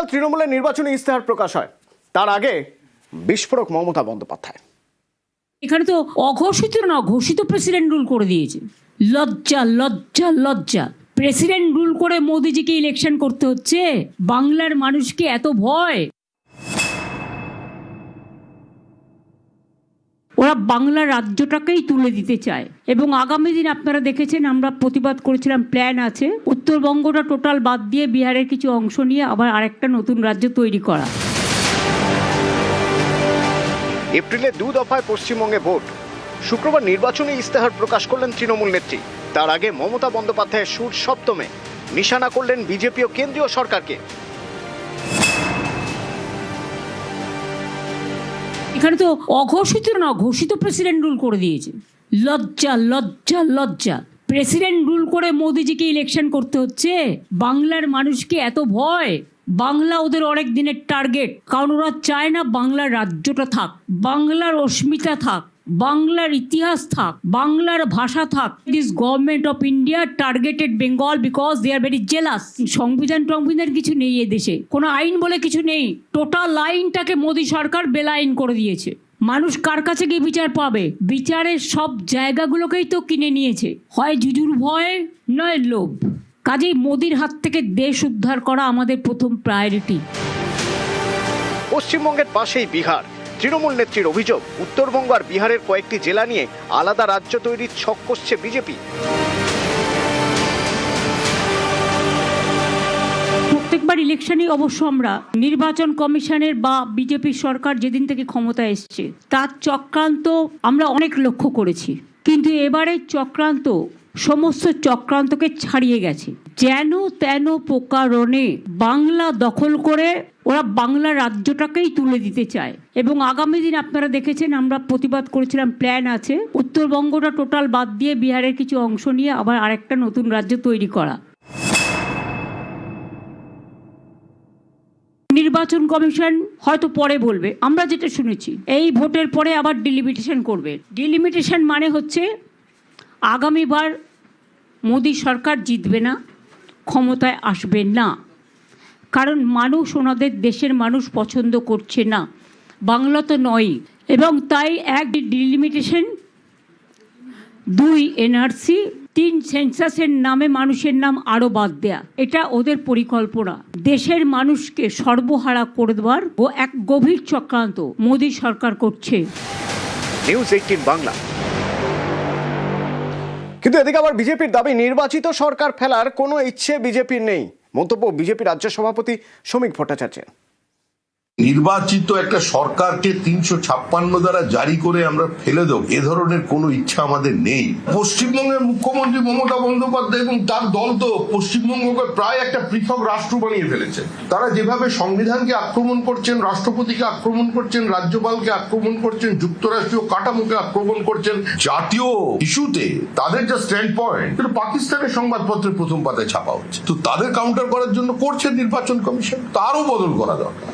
তৃণমূলের নির্বাচনী ইস্তেহার প্রকাশ হয়, তার আগে বিস্ফোরক মমতা বন্দ্যোপাধ্যায়। এখানে তো অঘোষিত না, ঘোষিত প্রেসিডেন্ট রুল করে দিয়েছে। লজ্জা লজ্জা লজ্জা! প্রেসিডেন্ট রুল করে মোদিজিকে ইলেকশন করতে হচ্ছে। বাংলার মানুষকে এত ভয়! ওরা বাংলা রাজ্যটাকেই তুলে দিতে চায় এবং আগামী দিন আপনারা দেখেছেন আমরা প্রতিবাদ করেছিলাম, প্ল্যান আছে উত্তরবঙ্গটা টোটাল বাদ দিয়ে বিহারের কিছু অংশ নিয়ে আবার আরেকটা নতুন রাজ্য তৈরি করা। এপ্রিলে 2 দফায় পশ্চিমবঙ্গে ভোট, শুক্রবার নির্বাচনী ইস্তেহার প্রকাশ করলেন তৃণমূল নেত্রী। তার আগে মমতা বন্দ্যোপাধ্যায়ের সুর সপ্তমে নিশানা করলেন বিজেপি ও কেন্দ্রীয় সরকারকে। এখানে তো অঘোষিত না, ঘোষিত প্রেসিডেন্ট রুল করে দিয়েছে। লজ্জা লজ্জা লজ্জা! প্রেসিডেন্ট রুল করে মোদিজিকে ইলেকশন করতে হচ্ছে। বাংলার মানুষকে এত ভয়! বাংলা ওদের অনেক দিনের টার্গেট, কারণ ওরা চায় না বাংলার রাজ্যটা থাক, বাংলার অস্মিতা থাক, বাংলার ইতিহাস থাক, বাংলার ভাষা থাক। This government of India targeted Bengal because they are very jealous. সংবিধান কিছু নেই এদেশে, কোনো আইন বলে কিছু নেই। টোটাল আইনটাকে মোদী সরকার বেলাইন করে দিয়েছে। মানুষ কার কাছে গিয়ে বিচার পাবে? বিচারের সব জায়গাগুলোকেই তো কিনে নিয়েছে, হয় জুজুর ভয় নয় লোভ। কাজেই মোদির হাত থেকে দেশ উদ্ধার করা আমাদের প্রথম প্রায়োরিটি। পশ্চিমবঙ্গের পাশেই বিহার। তৃণমূল নেত্রীর অভিযোগ, উত্তরবঙ্গ আর বিহারের কয়েকটি জেলা নিয়ে আলাদা রাজ্য তৈরির ছক কষছে বিজেপি। প্রত্যেকবার ইলেকশনে অবশ্য আমরা নির্বাচন কমিশনের বা বিজেপির সরকার যেদিন থেকে ক্ষমতায় এসছে তার চক্রান্ত আমরা অনেক লক্ষ্য করেছি, কিন্তু এবারের চক্রান্ত সমস্ত চক্রান্তকে ছাড়িয়ে গেছে। যেন তেন প্রকারণে বাংলা দখল করে ওরা বাংলা রাজ্যটাকেই তুলে দিতে চায় এবং আগামী দিন আপনারা দেখেছেন আমরা প্রতিবাদ করেছিলাম, প্ল্যান আছে উত্তরবঙ্গটা টোটাল বাদ দিয়ে বিহারের কিছু অংশ নিয়ে আবার আরেকটা নতুন রাজ্য তৈরি করা। নির্বাচন কমিশন হয়তো পরে বলবে, আমরা যেটা শুনেছি এই ভোটের পরে আবার ডিলিমিটেশন করবে। ডিলিমিটেশন মানে হচ্ছে আগামীবার মোদী সরকার জিতবে না, ক্ষমতায় আসবে না, কারণ মানুষ ওনাদের দেশের মানুষ পছন্দ করছে না, বাংলা তো নয়। এবং তাই 1 ডিলিমিটেশন, 2 এনআরসি, 3 সেন্সাসের নামে মানুষের নাম আরও বাদ দেয়া। এটা ওদের পরিকল্পনা। দেশের মানুষকে সর্বহারা করে দেওয়ার ও এক গভীর চক্রান্ত মোদী সরকার করছে। নিউজ 18 বাংলা। কিন্তু এদিকে আবার বিজেপির দাবি নির্বাচিত সরকার ফেলার কোনো ইচ্ছে বিজেপির নেই। মন্তব্য বিজেপি রাজ্য সভাপতি শ্রমিক ভট্টাচার্যের। নির্বাচিত একটা সরকারকে 356 দ্বারা জারি করে আমরা ফেলে দেব, এ ধরনের কোনো ইচ্ছা আমাদের নেই। পশ্চিমবঙ্গের মুখ্যমন্ত্রী মমতা বন্দ্যোপাধ্যায় এবং তার দল তো পশ্চিমবঙ্গকে প্রায় একটা পৃথক রাষ্ট্র বানিয়ে ফেলেছে। তারা যেভাবে সংবিধানকে আক্রমণ করছেন, রাষ্ট্রপতিকে আক্রমণ করছেন, রাজ্যপালকে আক্রমণ করছেন, যুক্তরাষ্ট্রীয় কাঠামোকে আক্রমণ করছেন, জাতীয় ইস্যুতে তাদের যা স্ট্যান্ড পয়েন্ট পাকিস্তানের সংবাদপত্রের প্রথম পাতায় ছাপা হচ্ছে। তো তাদের কাউন্টার করার জন্য করছে নির্বাচন কমিশন, তারও বদল করা দরকার।